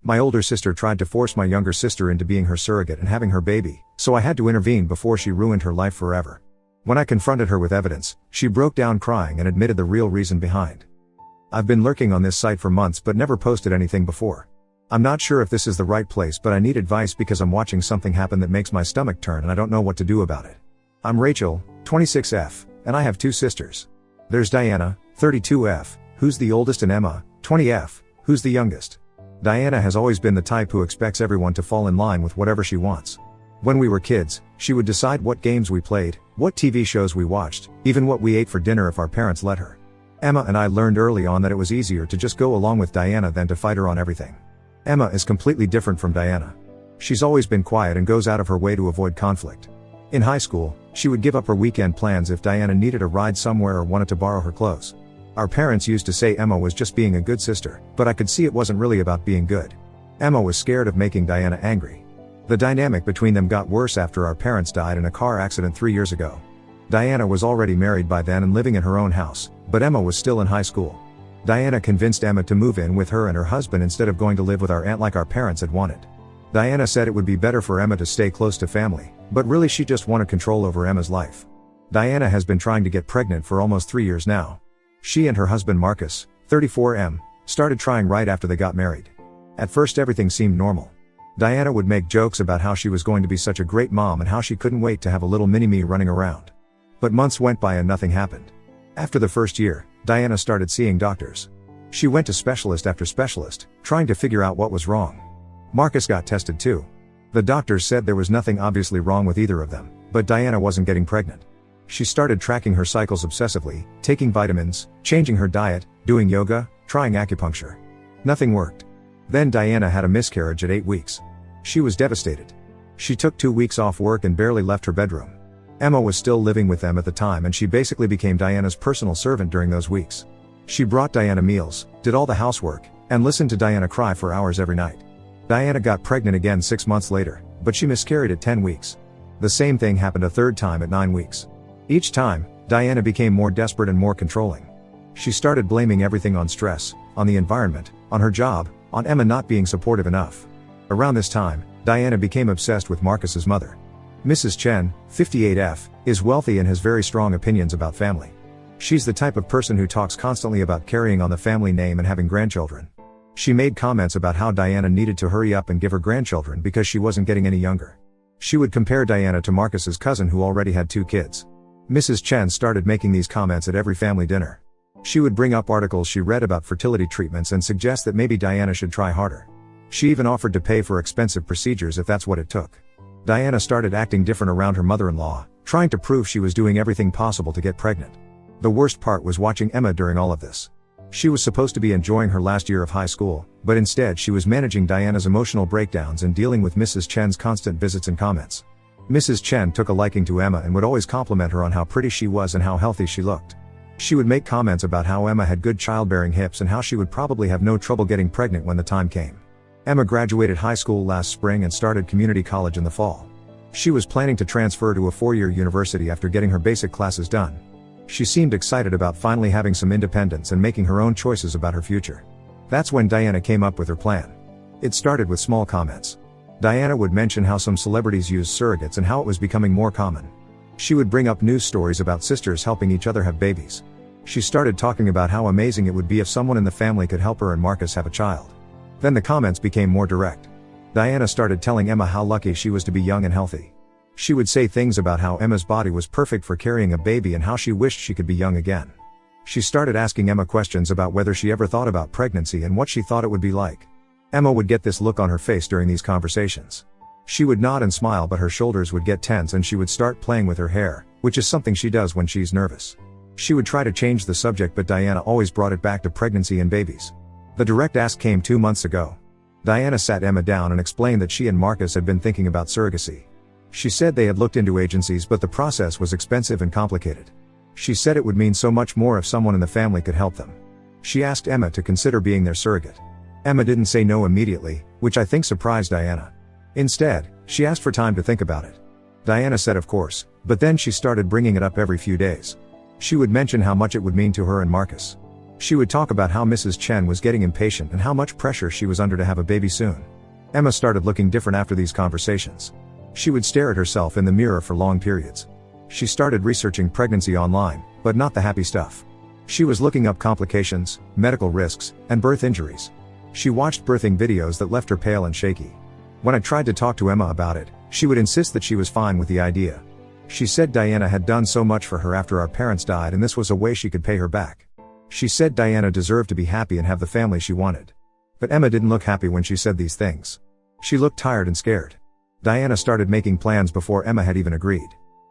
My older sister tried to force my younger sister into being her surrogate and having her baby, so I had to intervene before she ruined her life forever. When I confronted her with evidence, she broke down crying and admitted the real reason behind. I've been lurking on this site for months but never posted anything before. I'm not sure if this is the right place, but I need advice because I'm watching something happen that makes my stomach turn and I don't know what to do about it. I'm Rachel, 26F, and I have two sisters. There's Diana, 32F, who's the oldest, and Emma, 20F, who's the youngest. Diana has always been the type who expects everyone to fall in line with whatever she wants. When we were kids, she would decide what games we played, what TV shows we watched, even what we ate for dinner if our parents let her. Emma and I learned early on that it was easier to just go along with Diana than to fight her on everything. Emma is completely different from Diana. She's always been quiet and goes out of her way to avoid conflict. In high school, she would give up her weekend plans if Diana needed a ride somewhere or wanted to borrow her clothes. Our parents used to say Emma was just being a good sister, but I could see it wasn't really about being good. Emma was scared of making Diana angry. The dynamic between them got worse after our parents died in a car accident 3 years ago. Diana was already married by then and living in her own house, but Emma was still in high school. Diana convinced Emma to move in with her and her husband instead of going to live with our aunt like our parents had wanted. Diana said it would be better for Emma to stay close to family, but really she just wanted control over Emma's life. Diana has been trying to get pregnant for almost 3 years now. She and her husband Marcus, 34M, started trying right after they got married. At first everything seemed normal. Diana would make jokes about how she was going to be such a great mom and how she couldn't wait to have a little mini-me running around. But months went by and nothing happened. After the first year, Diana started seeing doctors. She went to specialist after specialist, trying to figure out what was wrong. Marcus got tested too. The doctors said there was nothing obviously wrong with either of them, but Diana wasn't getting pregnant. She started tracking her cycles obsessively, taking vitamins, changing her diet, doing yoga, trying acupuncture. Nothing worked. Then Diana had a miscarriage at 8 weeks. She was devastated. She took 2 weeks off work and barely left her bedroom. Emma was still living with them at the time and she basically became Diana's personal servant during those weeks. She brought Diana meals, did all the housework, and listened to Diana cry for hours every night. Diana got pregnant again 6 months later, but she miscarried at 10 weeks. The same thing happened a third time at 9 weeks. Each time, Diana became more desperate and more controlling. She started blaming everything on stress, on the environment, on her job, on Emma not being supportive enough. Around this time, Diana became obsessed with Marcus's mother. Mrs. Chen, 58F, is wealthy and has very strong opinions about family. She's the type of person who talks constantly about carrying on the family name and having grandchildren. She made comments about how Diana needed to hurry up and give her grandchildren because she wasn't getting any younger. She would compare Diana to Marcus's cousin who already had 2 kids. Mrs. Chen started making these comments at every family dinner. She would bring up articles she read about fertility treatments and suggest that maybe Diana should try harder. She even offered to pay for expensive procedures if that's what it took. Diana started acting different around her mother-in-law, trying to prove she was doing everything possible to get pregnant. The worst part was watching Emma during all of this. She was supposed to be enjoying her last year of high school, but instead she was managing Diana's emotional breakdowns and dealing with Mrs. Chen's constant visits and comments. Mrs. Chen took a liking to Emma and would always compliment her on how pretty she was and how healthy she looked. She would make comments about how Emma had good childbearing hips and how she would probably have no trouble getting pregnant when the time came. Emma graduated high school last spring and started community college in the fall. She was planning to transfer to a 4-year university after getting her basic classes done. She seemed excited about finally having some independence and making her own choices about her future. That's when Diana came up with her plan. It started with small comments. Diana would mention how some celebrities used surrogates and how it was becoming more common. She would bring up news stories about sisters helping each other have babies. She started talking about how amazing it would be if someone in the family could help her and Marcus have a child. Then the comments became more direct. Diana started telling Emma how lucky she was to be young and healthy. She would say things about how Emma's body was perfect for carrying a baby and how she wished she could be young again. She started asking Emma questions about whether she ever thought about pregnancy and what she thought it would be like. Emma would get this look on her face during these conversations. She would nod and smile, but her shoulders would get tense and she would start playing with her hair, which is something she does when she's nervous. She would try to change the subject, but Diana always brought it back to pregnancy and babies. The direct ask came 2 months ago. Diana sat Emma down and explained that she and Marcus had been thinking about surrogacy. She said they had looked into agencies, but the process was expensive and complicated. She said it would mean so much more if someone in the family could help them. She asked Emma to consider being their surrogate. Emma didn't say no immediately, which I think surprised Diana. Instead, she asked for time to think about it. Diana said of course, but then she started bringing it up every few days. She would mention how much it would mean to her and Marcus. She would talk about how Mrs. Chen was getting impatient and how much pressure she was under to have a baby soon. Emma started looking different after these conversations. She would stare at herself in the mirror for long periods. She started researching pregnancy online, but not the happy stuff. She was looking up complications, medical risks, and birth injuries. She watched birthing videos that left her pale and shaky. When I tried to talk to Emma about it, she would insist that she was fine with the idea. She said Diana had done so much for her after our parents died and this was a way she could pay her back. She said Diana deserved to be happy and have the family she wanted. But Emma didn't look happy when she said these things. She looked tired and scared. Diana started making plans before Emma had even agreed.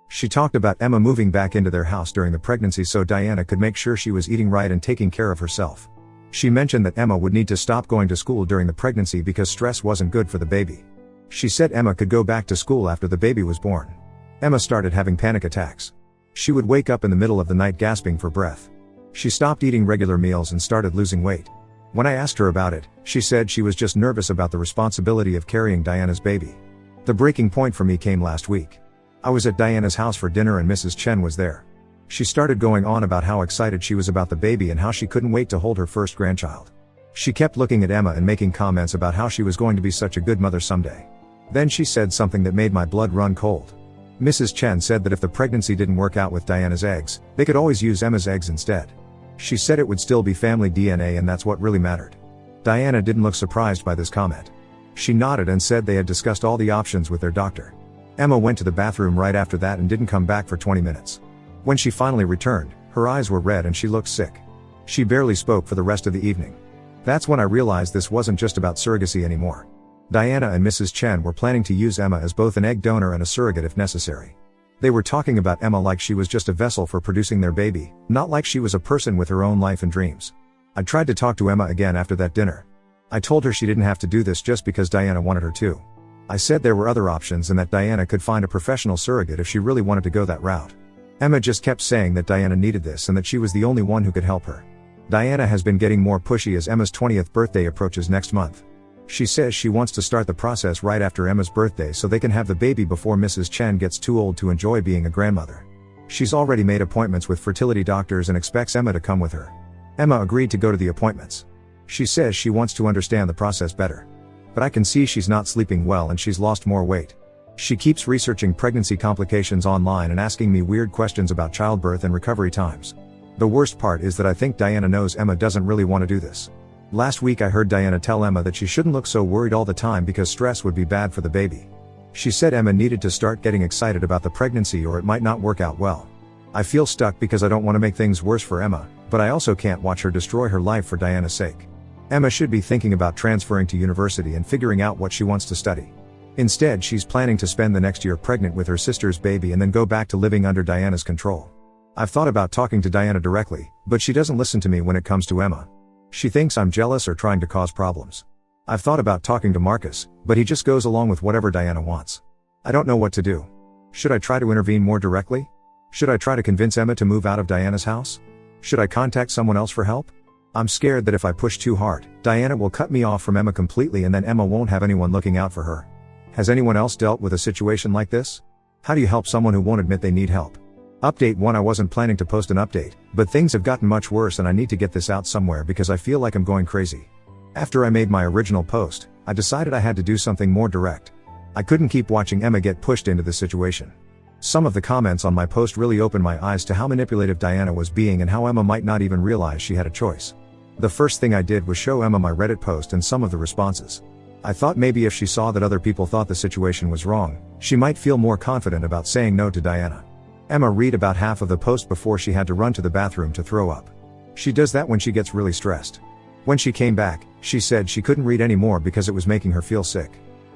She talked about Emma moving back into their house during the pregnancy so Diana could make sure she was eating right and taking care of herself. She mentioned that Emma would need to stop going to school during the pregnancy because stress wasn't good for the baby. She said Emma could go back to school after the baby was born. Emma started having panic attacks. She would wake up in the middle of the night gasping for breath. She stopped eating regular meals and started losing weight. When I asked her about it, she said she was just nervous about the responsibility of carrying Diana's baby. The breaking point for me came last week. I was at Diana's house for dinner and Mrs. Chen was there. She started going on about how excited she was about the baby and how she couldn't wait to hold her first grandchild. She kept looking at Emma and making comments about how she was going to be such a good mother someday. Then she said something that made my blood run cold. Mrs. Chen said that if the pregnancy didn't work out with Diana's eggs, they could always use Emma's eggs instead. She said it would still be family DNA and that's what really mattered. Diana didn't look surprised by this comment. She nodded and said they had discussed all the options with their doctor. Emma went to the bathroom right after that and didn't come back for 20 minutes. When she finally returned, her eyes were red and she looked sick. She barely spoke for the rest of the evening. That's when I realized this wasn't just about surrogacy anymore. Diana and Mrs. Chen were planning to use Emma as both an egg donor and a surrogate if necessary. They were talking about Emma like she was just a vessel for producing their baby, not like she was a person with her own life and dreams. I tried to talk to Emma again after that dinner. I told her she didn't have to do this just because Diana wanted her to. I said there were other options and that Diana could find a professional surrogate if she really wanted to go that route. Emma just kept saying that Diana needed this and that she was the only one who could help her. Diana has been getting more pushy as Emma's 20th birthday approaches next month. She says she wants to start the process right after Emma's birthday so they can have the baby before Mrs. Chen gets too old to enjoy being a grandmother. She's already made appointments with fertility doctors and expects Emma to come with her. Emma agreed to go to the appointments. She says she wants to understand the process better. But I can see she's not sleeping well and she's lost more weight. She keeps researching pregnancy complications online and asking me weird questions about childbirth and recovery times. The worst part is that I think Diana knows Emma doesn't really want to do this. Last week I heard Diana tell Emma that she shouldn't look so worried all the time because stress would be bad for the baby. She said Emma needed to start getting excited about the pregnancy or it might not work out well. I feel stuck because I don't want to make things worse for Emma, but I also can't watch her destroy her life for Diana's sake. Emma should be thinking about transferring to university and figuring out what she wants to study. Instead, she's planning to spend the next year pregnant with her sister's baby and then go back to living under Diana's control. I've thought about talking to Diana directly, but she doesn't listen to me when it comes to Emma. She thinks I'm jealous or trying to cause problems. I've thought about talking to Marcus, but he just goes along with whatever Diana wants. I don't know what to do. Should I try to intervene more directly? Should I try to convince Emma to move out of Diana's house? Should I contact someone else for help? I'm scared that if I push too hard, Diana will cut me off from Emma completely and then Emma won't have anyone looking out for her. Has anyone else dealt with a situation like this? How do you help someone who won't admit they need help? Update 1. I wasn't planning to post an update, but things have gotten much worse and I need to get this out somewhere because I feel like I'm going crazy. After I made my original post, I decided I had to do something more direct. I couldn't keep watching Emma get pushed into this situation. Some of the comments on my post really opened my eyes to how manipulative Diana was being and how Emma might not even realize she had a choice. The first thing I did was show Emma my Reddit post and some of the responses. I thought maybe if she saw that other people thought the situation was wrong, she might feel more confident about saying no to Diana. Emma read about half of the post before she had to run to the bathroom to throw up. She does that when she gets really stressed. When she came back, she said she couldn't read anymore because it was making her feel sick.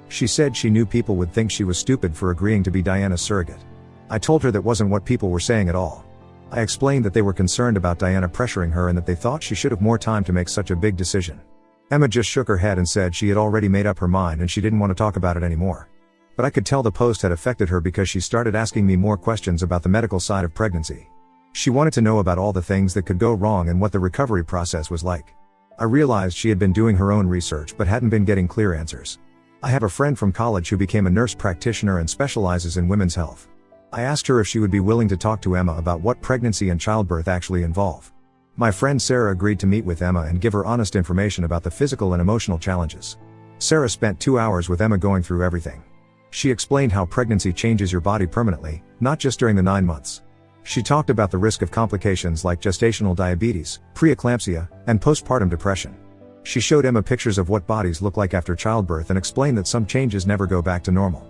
She said she knew people would think she was stupid for agreeing to be Diana's surrogate. I told her that wasn't what people were saying at all. I explained that they were concerned about Diana pressuring her and that they thought she should have more time to make such a big decision. Emma just shook her head and said she had already made up her mind and she didn't want to talk about it anymore. But I could tell the post had affected her because she started asking me more questions about the medical side of pregnancy. She wanted to know about all the things that could go wrong and what the recovery process was like. I realized she had been doing her own research but hadn't been getting clear answers. I have a friend from college who became a nurse practitioner and specializes in women's health. I asked her if she would be willing to talk to Emma about what pregnancy and childbirth actually involve. My friend Sarah agreed to meet with Emma and give her honest information about the physical and emotional challenges. Sarah spent 2 hours with Emma going through everything. She explained how pregnancy changes your body permanently, not just during the 9 months. She talked about the risk of complications like gestational diabetes, preeclampsia, and postpartum depression. She showed Emma pictures of what bodies look like after childbirth and explained that some changes never go back to normal.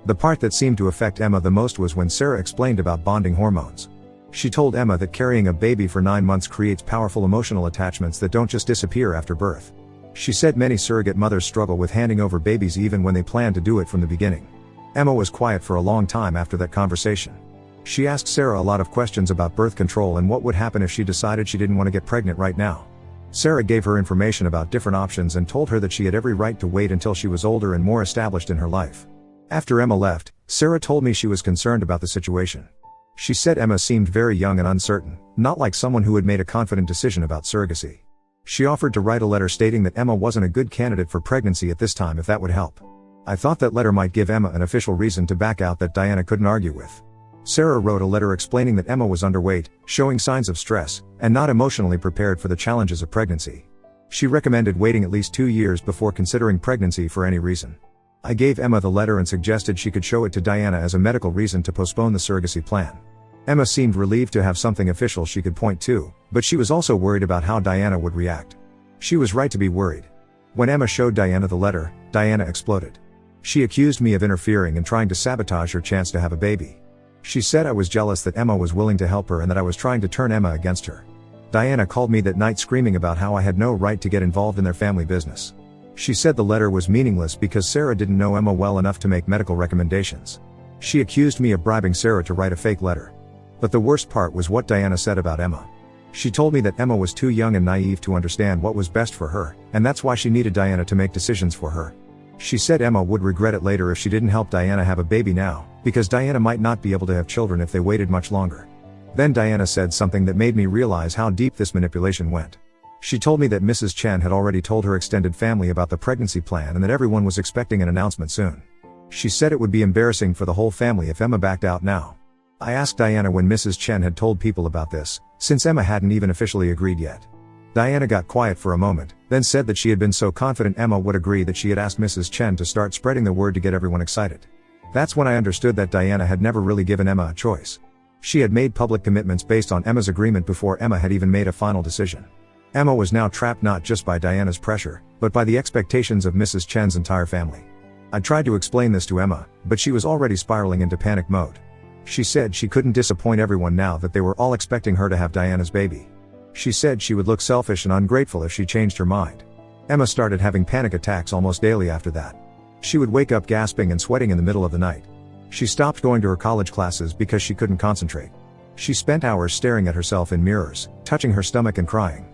The part that seemed to affect Emma the most was when Sarah explained about bonding hormones. She told Emma that carrying a baby for 9 months creates powerful emotional attachments that don't just disappear after birth. She said many surrogate mothers struggle with handing over babies even when they plan to do it from the beginning. Emma was quiet for a long time after that conversation. She asked Sarah a lot of questions about birth control and what would happen if she decided she didn't want to get pregnant right now. Sarah gave her information about different options and told her that she had every right to wait until she was older and more established in her life. After Emma left, Sarah told me she was concerned about the situation. She said Emma seemed very young and uncertain, not like someone who had made a confident decision about surrogacy. She offered to write a letter stating that Emma wasn't a good candidate for pregnancy at this time if that would help. I thought that letter might give Emma an official reason to back out that Diana couldn't argue with. Sarah wrote a letter explaining that Emma was underweight, showing signs of stress, and not emotionally prepared for the challenges of pregnancy. She recommended waiting at least 2 years before considering pregnancy for any reason. I gave Emma the letter and suggested she could show it to Diana as a medical reason to postpone the surrogacy plan. Emma seemed relieved to have something official she could point to, but she was also worried about how Diana would react. She was right to be worried. When Emma showed Diana the letter, Diana exploded. She accused me of interfering and trying to sabotage her chance to have a baby. She said I was jealous that Emma was willing to help her and that I was trying to turn Emma against her. Diana called me that night screaming about how I had no right to get involved in their family business. She said the letter was meaningless because Sarah didn't know Emma well enough to make medical recommendations. She accused me of bribing Sarah to write a fake letter. But the worst part was what Diana said about Emma. She told me that Emma was too young and naive to understand what was best for her, and that's why she needed Diana to make decisions for her. She said Emma would regret it later if she didn't help Diana have a baby now, because Diana might not be able to have children if they waited much longer. Then Diana said something that made me realize how deep this manipulation went. She told me that Mrs. Chen had already told her extended family about the pregnancy plan and that everyone was expecting an announcement soon. She said it would be embarrassing for the whole family if Emma backed out now. I asked Diana when Mrs. Chen had told people about this, since Emma hadn't even officially agreed yet. Diana got quiet for a moment, then said that she had been so confident Emma would agree that she had asked Mrs. Chen to start spreading the word to get everyone excited. That's when I understood that Diana had never really given Emma a choice. She had made public commitments based on Emma's agreement before Emma had even made a final decision. Emma was now trapped not just by Diana's pressure, but by the expectations of Mrs. Chen's entire family. I tried to explain this to Emma, but she was already spiraling into panic mode. She said she couldn't disappoint everyone now that they were all expecting her to have Diana's baby. She said she would look selfish and ungrateful if she changed her mind. Emma started having panic attacks almost daily after that. She would wake up gasping and sweating in the middle of the night. She stopped going to her college classes because she couldn't concentrate. She spent hours staring at herself in mirrors, touching her stomach and crying.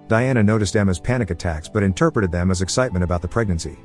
Diana noticed Emma's panic attacks but interpreted them as excitement about the pregnancy.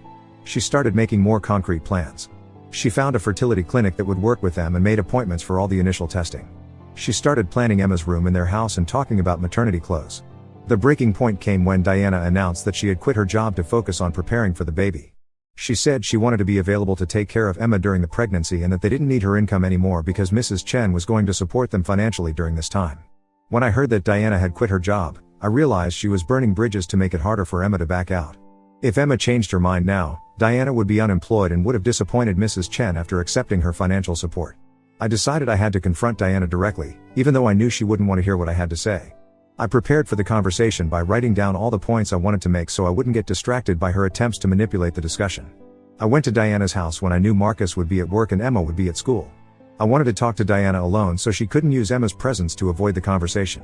She started making more concrete plans. She found a fertility clinic that would work with them and made appointments for all the initial testing. She started planning Emma's room in their house and talking about maternity clothes. The breaking point came when Diana announced that she had quit her job to focus on preparing for the baby. She said she wanted to be available to take care of Emma during the pregnancy and that they didn't need her income anymore because Mrs. Chen was going to support them financially during this time. When I heard that Diana had quit her job, I realized she was burning bridges to make it harder for Emma to back out. If Emma changed her mind now, Diana would be unemployed and would have disappointed Mrs. Chen after accepting her financial support. I decided I had to confront Diana directly, even though I knew she wouldn't want to hear what I had to say. I prepared for the conversation by writing down all the points I wanted to make so I wouldn't get distracted by her attempts to manipulate the discussion. I went to Diana's house when I knew Marcus would be at work and Emma would be at school. I wanted to talk to Diana alone so she couldn't use Emma's presence to avoid the conversation.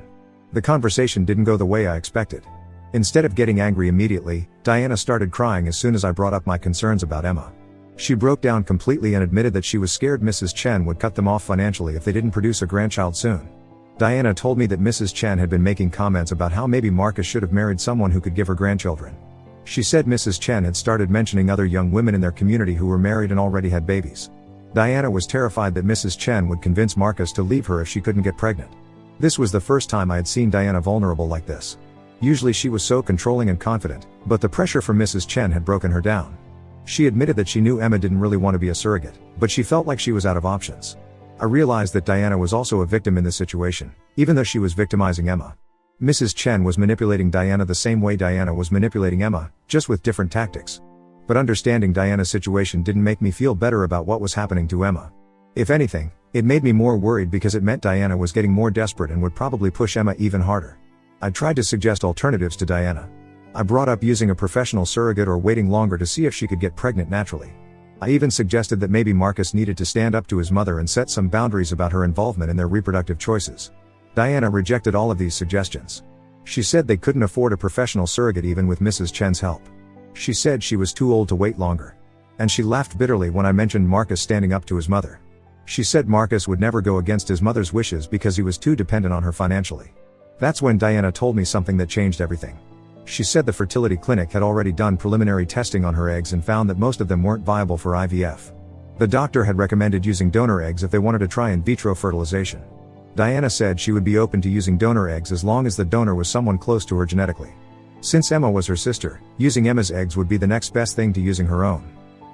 The conversation didn't go the way I expected. Instead of getting angry immediately, Diana started crying as soon as I brought up my concerns about Emma. She broke down completely and admitted that she was scared Mrs. Chen would cut them off financially if they didn't produce a grandchild soon. Diana told me that Mrs. Chen had been making comments about how maybe Marcus should have married someone who could give her grandchildren. She said Mrs. Chen had started mentioning other young women in their community who were married and already had babies. Diana was terrified that Mrs. Chen would convince Marcus to leave her if she couldn't get pregnant. This was the first time I had seen Diana vulnerable like this. Usually she was so controlling and confident, but the pressure from Mrs. Chen had broken her down. She admitted that she knew Emma didn't really want to be a surrogate, but she felt like she was out of options. I realized that Diana was also a victim in this situation, even though she was victimizing Emma. Mrs. Chen was manipulating Diana the same way Diana was manipulating Emma, just with different tactics. But understanding Diana's situation didn't make me feel better about what was happening to Emma. If anything, it made me more worried because it meant Diana was getting more desperate and would probably push Emma even harder. I tried to suggest alternatives to Diana. I brought up using a professional surrogate or waiting longer to see if she could get pregnant naturally. I even suggested that maybe Marcus needed to stand up to his mother and set some boundaries about her involvement in their reproductive choices. Diana rejected all of these suggestions. She said they couldn't afford a professional surrogate even with Mrs. Chen's help. She said she was too old to wait longer. And she laughed bitterly when I mentioned Marcus standing up to his mother. She said Marcus would never go against his mother's wishes because he was too dependent on her financially. That's when Diana told me something that changed everything. She said the fertility clinic had already done preliminary testing on her eggs and found that most of them weren't viable for IVF. The doctor had recommended using donor eggs if they wanted to try in vitro fertilization. Diana said she would be open to using donor eggs as long as the donor was someone close to her genetically. Since Emma was her sister, using Emma's eggs would be the next best thing to using her own.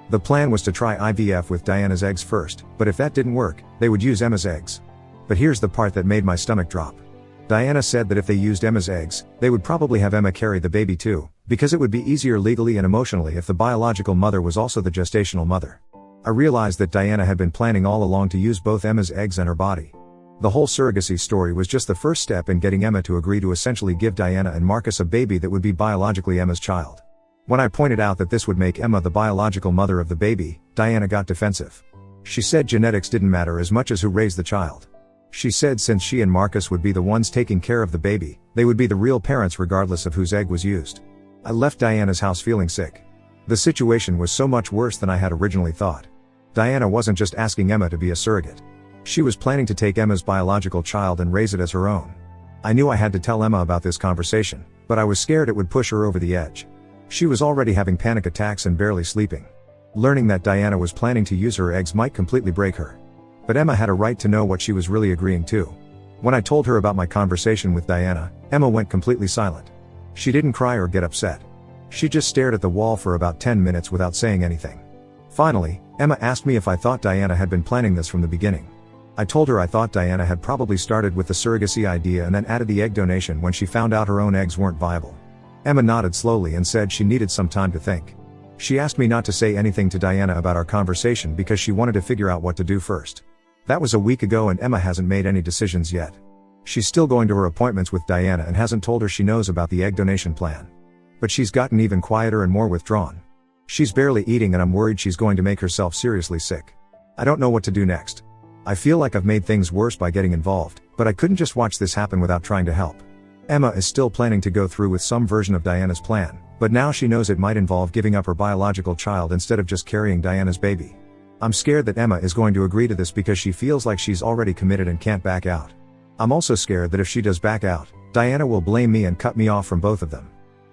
The plan was to try IVF with Diana's eggs first, but if that didn't work, they would use Emma's eggs. But here's the part that made my stomach drop. Diana said that if they used Emma's eggs, they would probably have Emma carry the baby too, because it would be easier legally and emotionally if the biological mother was also the gestational mother. I realized that Diana had been planning all along to use both Emma's eggs and her body. The whole surrogacy story was just the first step in getting Emma to agree to essentially give Diana and Marcus a baby that would be biologically Emma's child. When I pointed out that this would make Emma the biological mother of the baby, Diana got defensive. She said genetics didn't matter as much as who raised the child. She said since she and Marcus would be the ones taking care of the baby, they would be the real parents regardless of whose egg was used. I left Diana's house feeling sick. The situation was so much worse than I had originally thought. Diana wasn't just asking Emma to be a surrogate. She was planning to take Emma's biological child and raise it as her own. I knew I had to tell Emma about this conversation, but I was scared it would push her over the edge. She was already having panic attacks and barely sleeping. Learning that Diana was planning to use her eggs might completely break her. But Emma had a right to know what she was really agreeing to. When I told her about my conversation with Diana, Emma went completely silent. She didn't cry or get upset. She just stared at the wall for about 10 minutes without saying anything. Finally, Emma asked me if I thought Diana had been planning this from the beginning. I told her I thought Diana had probably started with the surrogacy idea and then added the egg donation when she found out her own eggs weren't viable. Emma nodded slowly and said she needed some time to think. She asked me not to say anything to Diana about our conversation because she wanted to figure out what to do first. That was a week ago and Emma hasn't made any decisions yet. She's still going to her appointments with Diana and hasn't told her she knows about the egg donation plan. But she's gotten even quieter and more withdrawn. She's barely eating and I'm worried she's going to make herself seriously sick. I don't know what to do next. I feel like I've made things worse by getting involved, but I couldn't just watch this happen without trying to help. Emma is still planning to go through with some version of Diana's plan, but now she knows it might involve giving up her biological child instead of just carrying Diana's baby. I'm scared that Emma is going to agree to this because she feels like she's already committed and can't back out. I'm also scared that if she does back out, Diana will blame me and cut me off from both of them.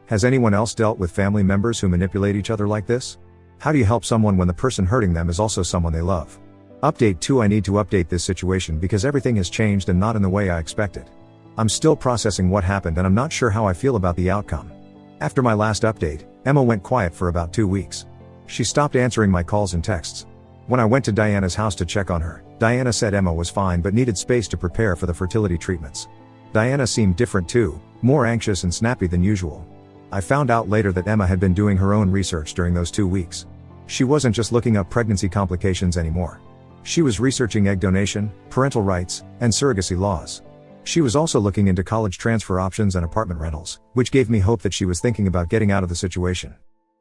Has anyone else dealt with family members who manipulate each other like this? How do you help someone when the person hurting them is also someone they love? Update 2: I need to update this situation because everything has changed and not in the way I expected. I'm still processing what happened and I'm not sure how I feel about the outcome. After my last update, Emma went quiet for about 2 weeks. She stopped answering my calls and texts. When I went to Diana's house to check on her, Diana said Emma was fine but needed space to prepare for the fertility treatments. Diana seemed different too, more anxious and snappy than usual. I found out later that Emma had been doing her own research during those 2 weeks. She wasn't just looking up pregnancy complications anymore. She was researching egg donation, parental rights, and surrogacy laws. She was also looking into college transfer options and apartment rentals, which gave me hope that she was thinking about getting out of the situation.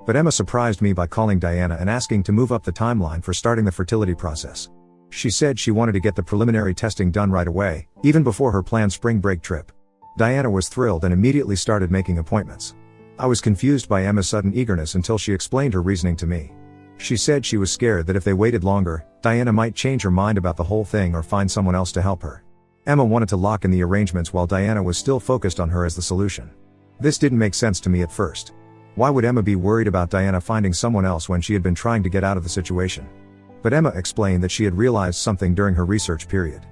But Emma surprised me by calling Diana and asking to move up the timeline for starting the fertility process. She said she wanted to get the preliminary testing done right away, even before her planned spring break trip. Diana was thrilled and immediately started making appointments. I was confused by Emma's sudden eagerness until she explained her reasoning to me. She said she was scared that if they waited longer, Diana might change her mind about the whole thing or find someone else to help her. Emma wanted to lock in the arrangements while Diana was still focused on her as the solution. This didn't make sense to me at first. Why would Emma be worried about Diana finding someone else when she had been trying to get out of the situation? But Emma explained that she had realized something during her research period.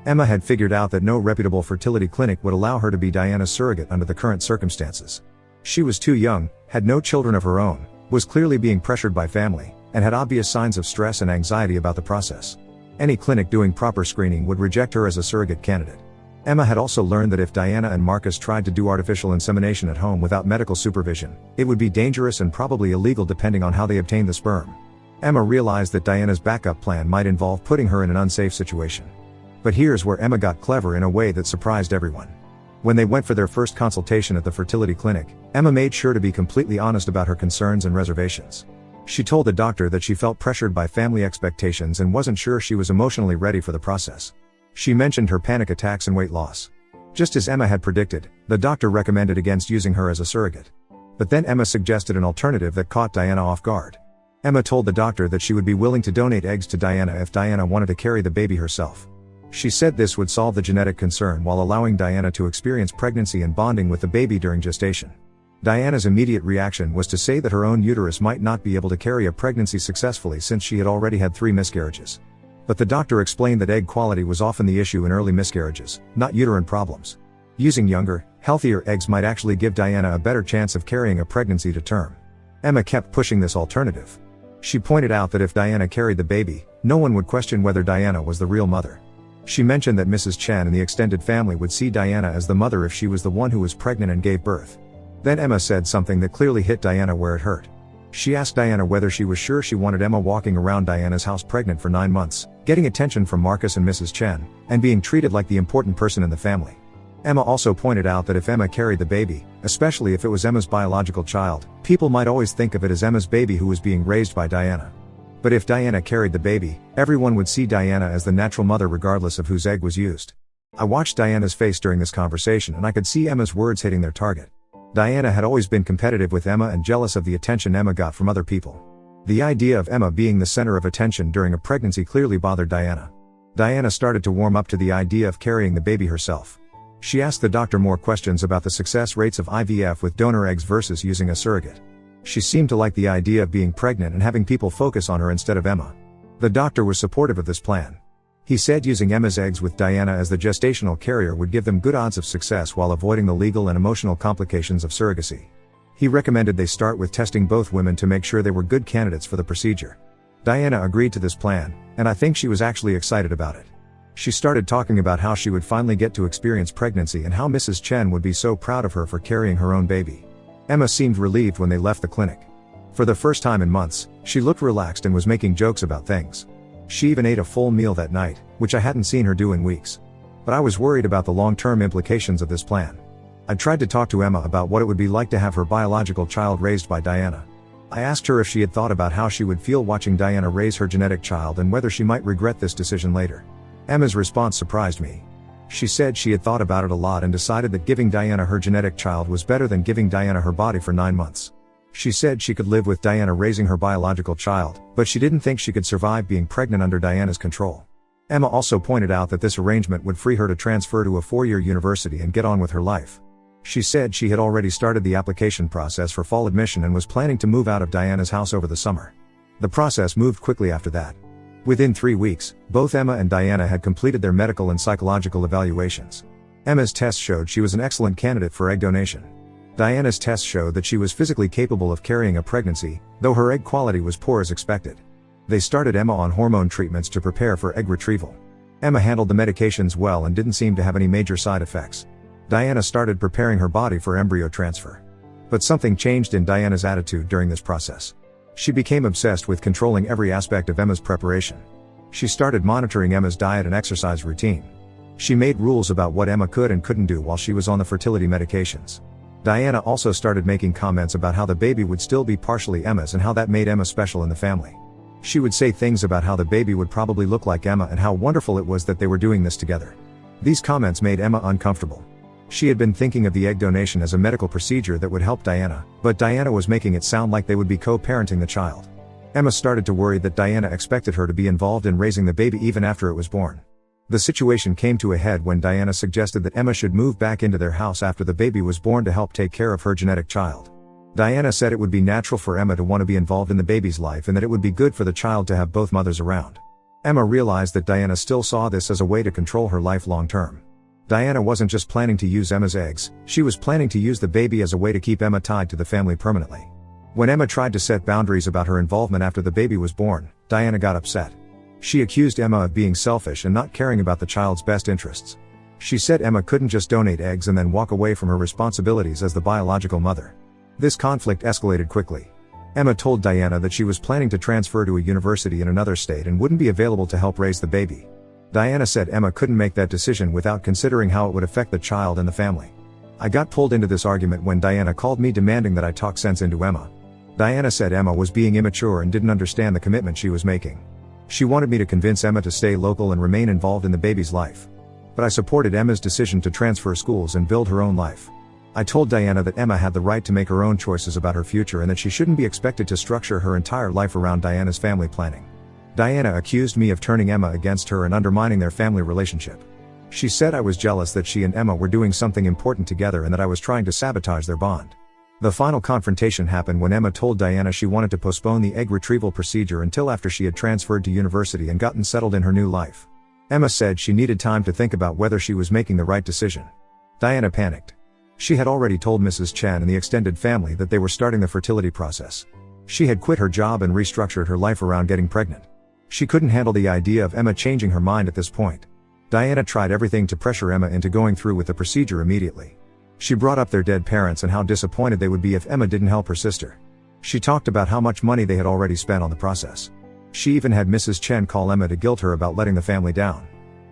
Emma had figured out that no reputable fertility clinic would allow her to be Diana's surrogate under the current circumstances. She was too young, had no children of her own, was clearly being pressured by family, and had obvious signs of stress and anxiety about the process. Any clinic doing proper screening would reject her as a surrogate candidate. Emma had also learned that if Diana and Marcus tried to do artificial insemination at home without medical supervision, it would be dangerous and probably illegal depending on how they obtained the sperm. Emma realized that Diana's backup plan might involve putting her in an unsafe situation. But here's where Emma got clever in a way that surprised everyone. When they went for their first consultation at the fertility clinic, Emma made sure to be completely honest about her concerns and reservations. She told the doctor that she felt pressured by family expectations and wasn't sure she was emotionally ready for the process. She mentioned her panic attacks and weight loss. Just as Emma had predicted, the doctor recommended against using her as a surrogate. But then Emma suggested an alternative that caught Diana off guard. Emma told the doctor that she would be willing to donate eggs to Diana if Diana wanted to carry the baby herself. She said this would solve the genetic concern while allowing Diana to experience pregnancy and bonding with the baby during gestation. Diana's immediate reaction was to say that her own uterus might not be able to carry a pregnancy successfully since she had already had 3 miscarriages. But the doctor explained that egg quality was often the issue in early miscarriages, not uterine problems. Using younger, healthier eggs might actually give Diana a better chance of carrying a pregnancy to term. Emma kept pushing this alternative. She pointed out that if Diana carried the baby, no one would question whether Diana was the real mother. She mentioned that Mrs. Chen and the extended family would see Diana as the mother if she was the one who was pregnant and gave birth. Then Emma said something that clearly hit Diana where it hurt. She asked Diana whether she was sure she wanted Emma walking around Diana's house pregnant for 9 months, getting attention from Marcus and Mrs. Chen, and being treated like the important person in the family. Emma also pointed out that if Emma carried the baby, especially if it was Emma's biological child, people might always think of it as Emma's baby who was being raised by Diana. But if Diana carried the baby, everyone would see Diana as the natural mother regardless of whose egg was used. I watched Diana's face during this conversation and I could see Emma's words hitting their target. Diana had always been competitive with Emma and jealous of the attention Emma got from other people. The idea of Emma being the center of attention during a pregnancy clearly bothered Diana. Diana started to warm up to the idea of carrying the baby herself. She asked the doctor more questions about the success rates of IVF with donor eggs versus using a surrogate. She seemed to like the idea of being pregnant and having people focus on her instead of Emma. The doctor was supportive of this plan. He said using Emma's eggs with Diana as the gestational carrier would give them good odds of success while avoiding the legal and emotional complications of surrogacy. He recommended they start with testing both women to make sure they were good candidates for the procedure. Diana agreed to this plan, and I think she was actually excited about it. She started talking about how she would finally get to experience pregnancy and how Mrs. Chen would be so proud of her for carrying her own baby. Emma seemed relieved when they left the clinic. For the first time in months, she looked relaxed and was making jokes about things. She even ate a full meal that night, which I hadn't seen her do in weeks. But I was worried about the long-term implications of this plan. I tried to talk to Emma about what it would be like to have her biological child raised by Diana. I asked her if she had thought about how she would feel watching Diana raise her genetic child and whether she might regret this decision later. Emma's response surprised me. She said she had thought about it a lot and decided that giving Diana her genetic child was better than giving Diana her body for 9 months. She said she could live with Diana raising her biological child, but she didn't think she could survive being pregnant under Diana's control. Emma also pointed out that this arrangement would free her to transfer to a 4-year university and get on with her life. She said she had already started the application process for fall admission and was planning to move out of Diana's house over the summer. The process moved quickly after that. Within 3 weeks, both Emma and Diana had completed their medical and psychological evaluations. Emma's tests showed she was an excellent candidate for egg donation. Diana's tests showed that she was physically capable of carrying a pregnancy, though her egg quality was poor as expected. They started Emma on hormone treatments to prepare for egg retrieval. Emma handled the medications well and didn't seem to have any major side effects. Diana started preparing her body for embryo transfer. But something changed in Diana's attitude during this process. She became obsessed with controlling every aspect of Emma's preparation. She started monitoring Emma's diet and exercise routine. She made rules about what Emma could and couldn't do while she was on the fertility medications. Diana also started making comments about how the baby would still be partially Emma's and how that made Emma special in the family. She would say things about how the baby would probably look like Emma and how wonderful it was that they were doing this together. These comments made Emma uncomfortable. She had been thinking of the egg donation as a medical procedure that would help Diana, but Diana was making it sound like they would be co-parenting the child. Emma started to worry that Diana expected her to be involved in raising the baby even after it was born. The situation came to a head when Diana suggested that Emma should move back into their house after the baby was born to help take care of her genetic child. Diana said it would be natural for Emma to want to be involved in the baby's life and that it would be good for the child to have both mothers around. Emma realized that Diana still saw this as a way to control her life long term. Diana wasn't just planning to use Emma's eggs, she was planning to use the baby as a way to keep Emma tied to the family permanently. When Emma tried to set boundaries about her involvement after the baby was born, Diana got upset. She accused Emma of being selfish and not caring about the child's best interests. She said Emma couldn't just donate eggs and then walk away from her responsibilities as the biological mother. This conflict escalated quickly. Emma told Diana that she was planning to transfer to a university in another state and wouldn't be available to help raise the baby. Diana said Emma couldn't make that decision without considering how it would affect the child and the family. I got pulled into this argument when Diana called me demanding that I talk sense into Emma. Diana said Emma was being immature and didn't understand the commitment she was making. She wanted me to convince Emma to stay local and remain involved in the baby's life. But I supported Emma's decision to transfer schools and build her own life. I told Diana that Emma had the right to make her own choices about her future and that she shouldn't be expected to structure her entire life around Diana's family planning. Diana accused me of turning Emma against her and undermining their family relationship. She said I was jealous that she and Emma were doing something important together and that I was trying to sabotage their bond. The final confrontation happened when Emma told Diana she wanted to postpone the egg retrieval procedure until after she had transferred to university and gotten settled in her new life. Emma said she needed time to think about whether she was making the right decision. Diana panicked. She had already told Mrs. Chen and the extended family that they were starting the fertility process. She had quit her job and restructured her life around getting pregnant. She couldn't handle the idea of Emma changing her mind at this point. Diana tried everything to pressure Emma into going through with the procedure immediately. She brought up their dead parents and how disappointed they would be if Emma didn't help her sister. She talked about how much money they had already spent on the process. She even had Mrs. Chen call Emma to guilt her about letting the family down.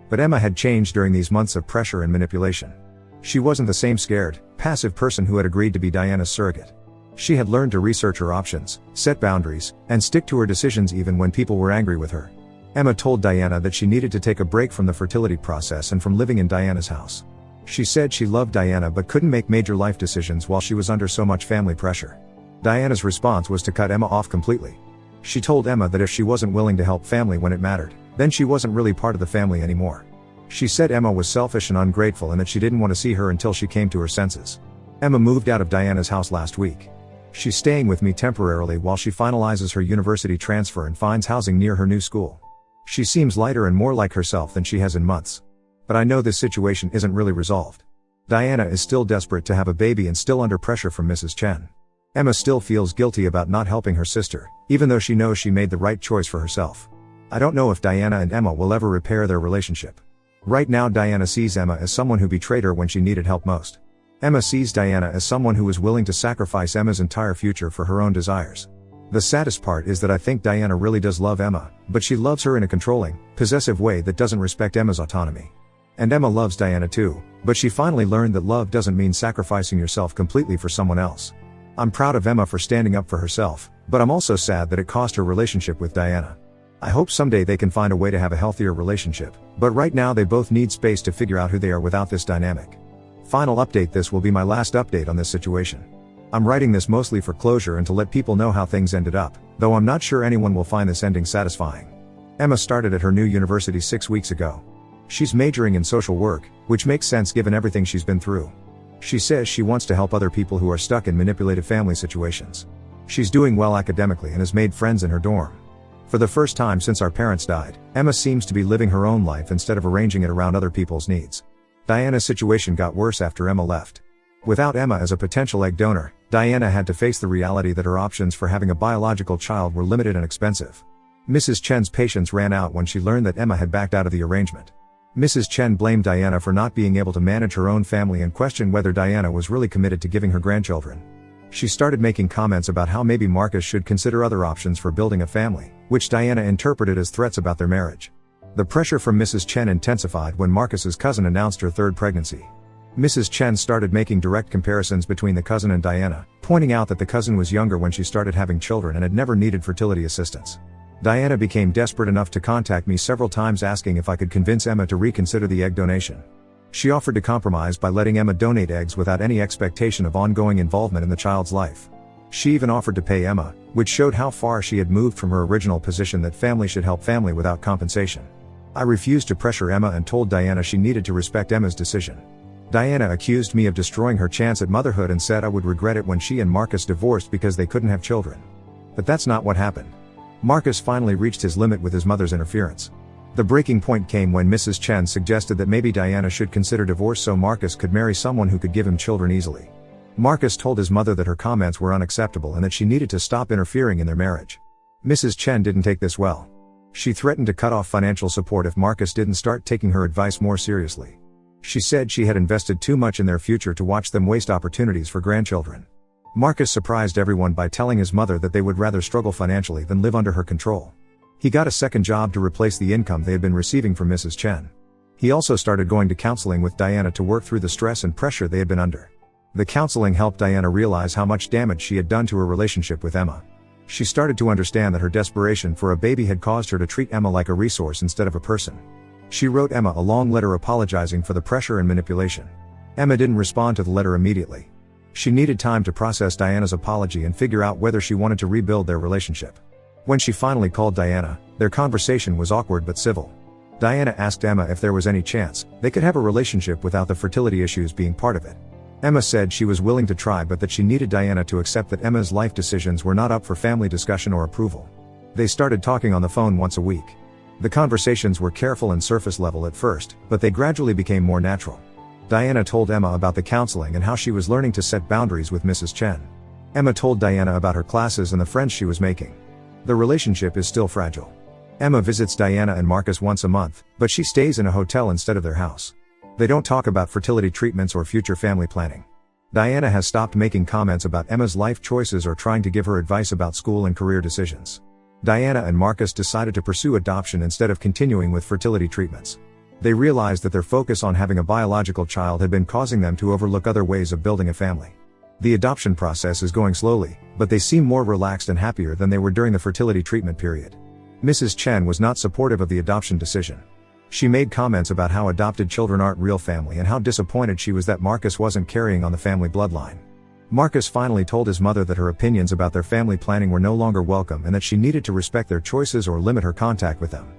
But Emma had changed during these months of pressure and manipulation. She wasn't the same scared, passive person who had agreed to be Diana's surrogate. She had learned to research her options, set boundaries, and stick to her decisions even when people were angry with her. Emma told Diana that she needed to take a break from the fertility process and from living in Diana's house. She said she loved Diana but couldn't make major life decisions while she was under so much family pressure. Diana's response was to cut Emma off completely. She told Emma that if she wasn't willing to help family when it mattered, then she wasn't really part of the family anymore. She said Emma was selfish and ungrateful and that she didn't want to see her until she came to her senses. Emma moved out of Diana's house last week. She's staying with me temporarily while she finalizes her university transfer and finds housing near her new school. She seems lighter and more like herself than she has in months. But I know this situation isn't really resolved. Diana is still desperate to have a baby and still under pressure from Mrs. Chen. Emma still feels guilty about not helping her sister, even though she knows she made the right choice for herself. I don't know if Diana and Emma will ever repair their relationship. Right now Diana sees Emma as someone who betrayed her when she needed help most. Emma sees Diana as someone who is willing to sacrifice Emma's entire future for her own desires. The saddest part is that I think Diana really does love Emma, but she loves her in a controlling, possessive way that doesn't respect Emma's autonomy. And Emma loves Diana too, but she finally learned that love doesn't mean sacrificing yourself completely for someone else. I'm proud of Emma for standing up for herself, but I'm also sad that it cost her relationship with Diana. I hope someday they can find a way to have a healthier relationship, but right now they both need space to figure out who they are without this dynamic. Final update: this will be my last update on this situation. I'm writing this mostly for closure and to let people know how things ended up, though I'm not sure anyone will find this ending satisfying. Emma started at her new university 6 weeks ago. She's majoring in social work, which makes sense given everything she's been through. She says she wants to help other people who are stuck in manipulative family situations. She's doing well academically and has made friends in her dorm. For the first time since our parents died, Emma seems to be living her own life instead of arranging it around other people's needs. Diana's situation got worse after Emma left. Without Emma as a potential egg donor, Diana had to face the reality that her options for having a biological child were limited and expensive. Mrs. Chen's patience ran out when she learned that Emma had backed out of the arrangement. Mrs. Chen blamed Diana for not being able to manage her own family and questioned whether Diana was really committed to giving her grandchildren. She started making comments about how maybe Marcus should consider other options for building a family, which Diana interpreted as threats about their marriage. The pressure from Mrs. Chen intensified when Marcus's cousin announced her third pregnancy. Mrs. Chen started making direct comparisons between the cousin and Diana, pointing out that the cousin was younger when she started having children and had never needed fertility assistance. Diana became desperate enough to contact me several times asking if I could convince Emma to reconsider the egg donation. She offered to compromise by letting Emma donate eggs without any expectation of ongoing involvement in the child's life. She even offered to pay Emma, which showed how far she had moved from her original position that family should help family without compensation. I refused to pressure Emma and told Diana she needed to respect Emma's decision. Diana accused me of destroying her chance at motherhood and said I would regret it when she and Marcus divorced because they couldn't have children. But that's not what happened. Marcus finally reached his limit with his mother's interference. The breaking point came when Mrs. Chen suggested that maybe Diana should consider divorce so Marcus could marry someone who could give him children easily. Marcus told his mother that her comments were unacceptable and that she needed to stop interfering in their marriage. Mrs. Chen didn't take this well. She threatened to cut off financial support if Marcus didn't start taking her advice more seriously. She said she had invested too much in their future to watch them waste opportunities for grandchildren. Marcus surprised everyone by telling his mother that they would rather struggle financially than live under her control. He got a second job to replace the income they had been receiving from Mrs. Chen. He also started going to counseling with Diana to work through the stress and pressure they had been under. The counseling helped Diana realize how much damage she had done to her relationship with Emma. She started to understand that her desperation for a baby had caused her to treat Emma like a resource instead of a person. She wrote Emma a long letter apologizing for the pressure and manipulation. Emma didn't respond to the letter immediately. She needed time to process Diana's apology and figure out whether she wanted to rebuild their relationship. When she finally called Diana, their conversation was awkward but civil. Diana asked Emma if there was any chance they could have a relationship without the fertility issues being part of it. Emma said she was willing to try but that she needed Diana to accept that Emma's life decisions were not up for family discussion or approval. They started talking on the phone once a week. The conversations were careful and surface level at first, but they gradually became more natural. Diana told Emma about the counseling and how she was learning to set boundaries with Mrs. Chen. Emma told Diana about her classes and the friends she was making. The relationship is still fragile. Emma visits Diana and Marcus once a month, but she stays in a hotel instead of their house. They don't talk about fertility treatments or future family planning. Diana has stopped making comments about Emma's life choices or trying to give her advice about school and career decisions. Diana and Marcus decided to pursue adoption instead of continuing with fertility treatments. They realized that their focus on having a biological child had been causing them to overlook other ways of building a family. The adoption process is going slowly, but they seem more relaxed and happier than they were during the fertility treatment period. Mrs. Chen was not supportive of the adoption decision. She made comments about how adopted children aren't real family and how disappointed she was that Marcus wasn't carrying on the family bloodline. Marcus finally told his mother that her opinions about their family planning were no longer welcome and that she needed to respect their choices or limit her contact with them.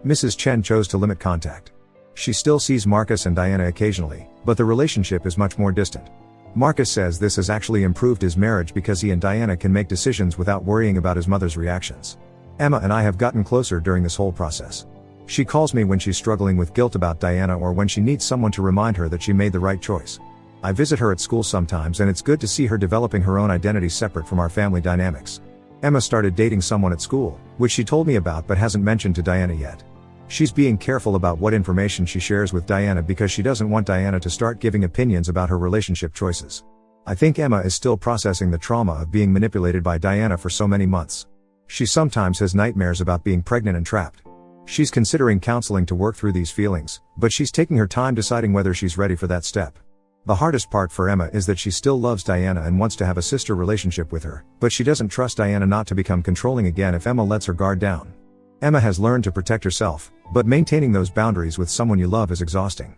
Mrs. Chen chose to limit contact. She still sees Marcus and Diana occasionally, but the relationship is much more distant. Marcus says this has actually improved his marriage because he and Diana can make decisions without worrying about his mother's reactions. Emma and I have gotten closer during this whole process. She calls me when she's struggling with guilt about Diana or when she needs someone to remind her that she made the right choice. I visit her at school sometimes and it's good to see her developing her own identity separate from our family dynamics. Emma started dating someone at school, which she told me about but hasn't mentioned to Diana yet. She's being careful about what information she shares with Diana because she doesn't want Diana to start giving opinions about her relationship choices. I think Emma is still processing the trauma of being manipulated by Diana for so many months. She sometimes has nightmares about being pregnant and trapped. She's considering counseling to work through these feelings, but she's taking her time deciding whether she's ready for that step. The hardest part for Emma is that she still loves Diana and wants to have a sister relationship with her, but she doesn't trust Diana not to become controlling again if Emma lets her guard down. Emma has learned to protect herself, but maintaining those boundaries with someone you love is exhausting.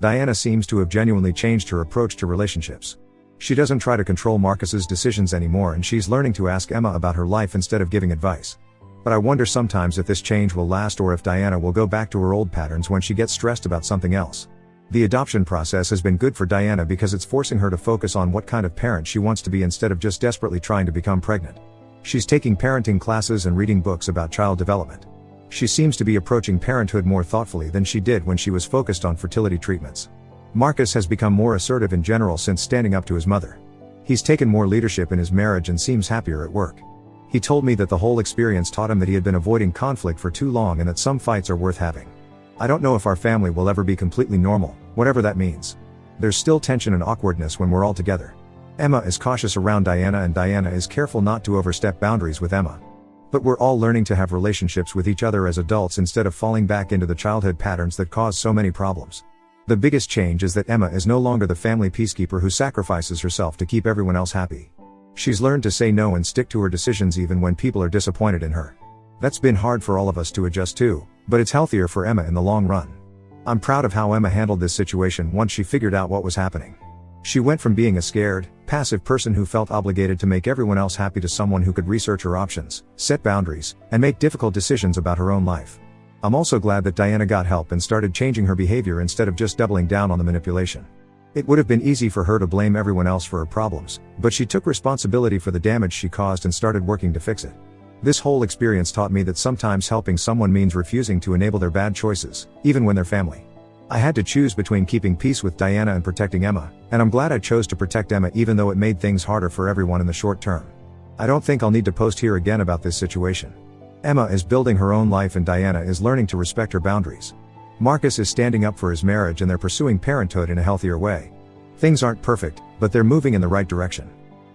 Diana seems to have genuinely changed her approach to relationships. She doesn't try to control Marcus's decisions anymore and she's learning to ask Emma about her life instead of giving advice. But I wonder sometimes if this change will last or if Diana will go back to her old patterns when she gets stressed about something else. The adoption process has been good for Diana because it's forcing her to focus on what kind of parent she wants to be instead of just desperately trying to become pregnant. She's taking parenting classes and reading books about child development. She seems to be approaching parenthood more thoughtfully than she did when she was focused on fertility treatments. Marcus has become more assertive in general since standing up to his mother. He's taken more leadership in his marriage and seems happier at work. He told me that the whole experience taught him that he had been avoiding conflict for too long and that some fights are worth having. I don't know if our family will ever be completely normal, whatever that means. There's still tension and awkwardness when we're all together. Emma is cautious around Diana and Diana is careful not to overstep boundaries with Emma. But we're all learning to have relationships with each other as adults instead of falling back into the childhood patterns that cause so many problems. The biggest change is that Emma is no longer the family peacekeeper who sacrifices herself to keep everyone else happy. She's learned to say no and stick to her decisions even when people are disappointed in her. That's been hard for all of us to adjust to, but it's healthier for Emma in the long run. I'm proud of how Emma handled this situation once she figured out what was happening. She went from being a scared, passive person who felt obligated to make everyone else happy to someone who could research her options, set boundaries, and make difficult decisions about her own life. I'm also glad that Diana got help and started changing her behavior instead of just doubling down on the manipulation. It would have been easy for her to blame everyone else for her problems, but she took responsibility for the damage she caused and started working to fix it. This whole experience taught me that sometimes helping someone means refusing to enable their bad choices, even when they're family. I had to choose between keeping peace with Diana and protecting Emma, and I'm glad I chose to protect Emma even though it made things harder for everyone in the short term. I don't think I'll need to post here again about this situation. Emma is building her own life and Diana is learning to respect her boundaries. Marcus is standing up for his marriage and they're pursuing parenthood in a healthier way. Things aren't perfect, but they're moving in the right direction.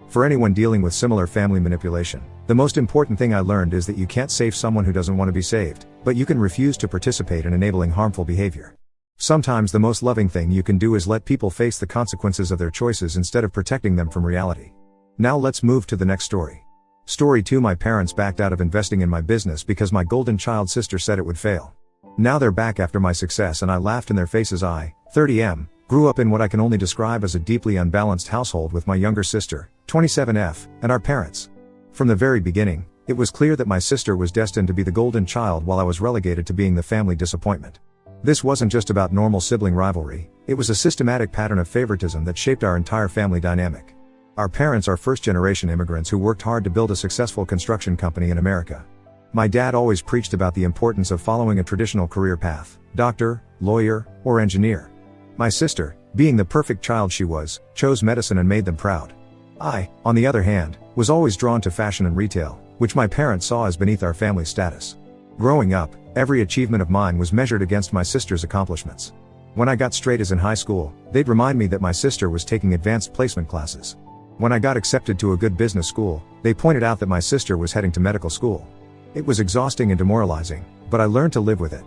For anyone dealing with similar family manipulation, the most important thing I learned is that you can't save someone who doesn't want to be saved, but you can refuse to participate in enabling harmful behavior. Sometimes the most loving thing you can do is let people face the consequences of their choices instead of protecting them from reality. Now let's move to the next story. Story 2. My parents backed out of investing in my business because my golden child sister said it would fail. Now they're back after my success and I laughed in their faces. I, 30M, grew up in what I can only describe as a deeply unbalanced household with my younger sister, 27F, and our parents. From the very beginning, it was clear that my sister was destined to be the golden child while I was relegated to being the family disappointment. This wasn't just about normal sibling rivalry, it was a systematic pattern of favoritism that shaped our entire family dynamic. Our parents are first-generation immigrants who worked hard to build a successful construction company in America. My dad always preached about the importance of following a traditional career path, doctor, lawyer, or engineer. My sister, being the perfect child she was, chose medicine and made them proud. I, on the other hand, was always drawn to fashion and retail, which my parents saw as beneath our family status. Growing up, every achievement of mine was measured against my sister's accomplishments. When I got straight A's in high school, they'd remind me that my sister was taking advanced placement classes. When I got accepted to a good business school, they pointed out that my sister was heading to medical school. It was exhausting and demoralizing, but I learned to live with it.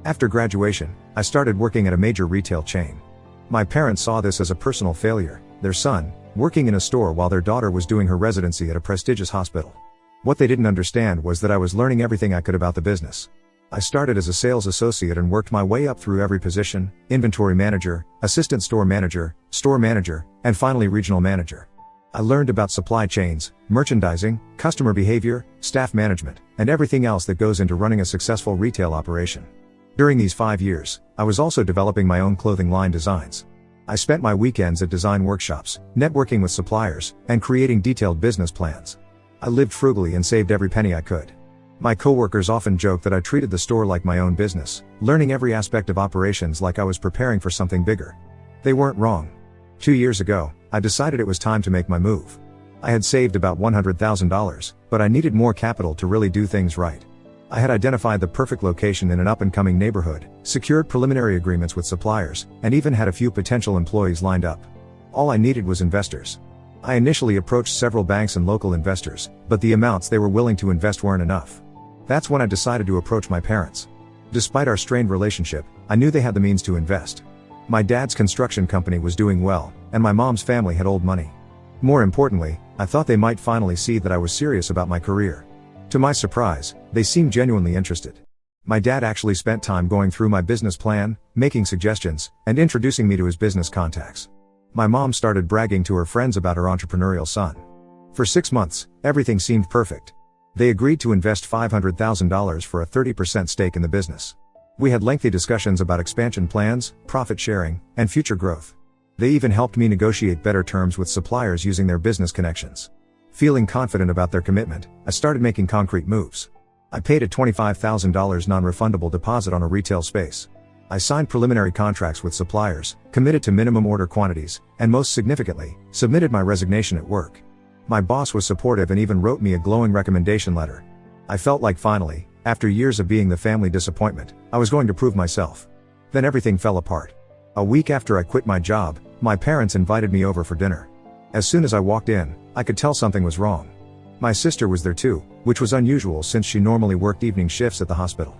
After graduation, I started working at a major retail chain. My parents saw this as a personal failure, their son, working in a store while their daughter was doing her residency at a prestigious hospital. What they didn't understand was that I was learning everything I could about the business. I started as a sales associate and worked my way up through every position: inventory manager, assistant store manager, and finally regional manager. I learned about supply chains, merchandising, customer behavior, staff management, and everything else that goes into running a successful retail operation. During these 5 years, I was also developing my own clothing line designs. I spent my weekends at design workshops, networking with suppliers, and creating detailed business plans. I lived frugally and saved every penny I could. My coworkers often joked that I treated the store like my own business, learning every aspect of operations like I was preparing for something bigger. They weren't wrong. 2 years ago, I decided it was time to make my move. I had saved about $100,000, but I needed more capital to really do things right. I had identified the perfect location in an up-and-coming neighborhood, secured preliminary agreements with suppliers, and even had a few potential employees lined up. All I needed was investors. I initially approached several banks and local investors, but the amounts they were willing to invest weren't enough. That's when I decided to approach my parents. Despite our strained relationship, I knew they had the means to invest. My dad's construction company was doing well, and my mom's family had old money. More importantly, I thought they might finally see that I was serious about my career. To my surprise, they seemed genuinely interested. My dad actually spent time going through my business plan, making suggestions, and introducing me to his business contacts. My mom started bragging to her friends about her entrepreneurial son. For 6 months, everything seemed perfect. They agreed to invest $500,000 for a 30% stake in the business. We had lengthy discussions about expansion plans, profit sharing, and future growth. They even helped me negotiate better terms with suppliers using their business connections. Feeling confident about their commitment, I started making concrete moves. I paid a $25,000 non-refundable deposit on a retail space. I signed preliminary contracts with suppliers, committed to minimum order quantities, and most significantly, submitted my resignation at work. My boss was supportive and even wrote me a glowing recommendation letter. I felt like finally, after years of being the family disappointment, I was going to prove myself. Then everything fell apart. A week after I quit my job, my parents invited me over for dinner. As soon as I walked in, I could tell something was wrong. My sister was there too, which was unusual since she normally worked evening shifts at the hospital.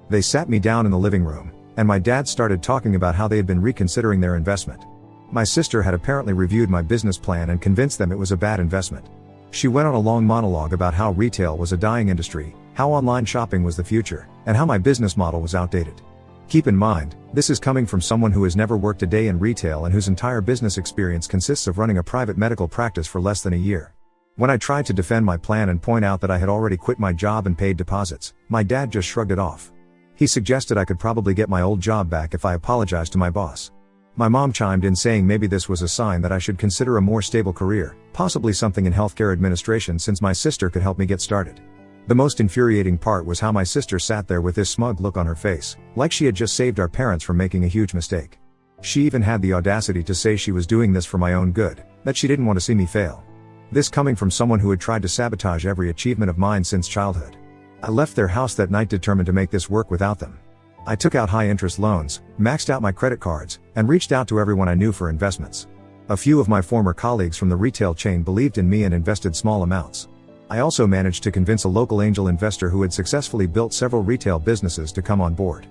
They sat me down in the living room, and my dad started talking about how they had been reconsidering their investment. My sister had apparently reviewed my business plan and convinced them it was a bad investment. She went on a long monologue about how retail was a dying industry, how online shopping was the future, and how my business model was outdated. Keep in mind, this is coming from someone who has never worked a day in retail and whose entire business experience consists of running a private medical practice for less than a year. When I tried to defend my plan and point out that I had already quit my job and paid deposits, my dad just shrugged it off. He suggested I could probably get my old job back if I apologized to my boss. My mom chimed in saying maybe this was a sign that I should consider a more stable career, possibly something in healthcare administration since my sister could help me get started. The most infuriating part was how my sister sat there with this smug look on her face, like she had just saved our parents from making a huge mistake. She even had the audacity to say she was doing this for my own good, that she didn't want to see me fail. This coming from someone who had tried to sabotage every achievement of mine since childhood. I left their house that night determined to make this work without them. I took out high-interest loans, maxed out my credit cards, and reached out to everyone I knew for investments. A few of my former colleagues from the retail chain believed in me and invested small amounts. I also managed to convince a local angel investor who had successfully built several retail businesses to come on board.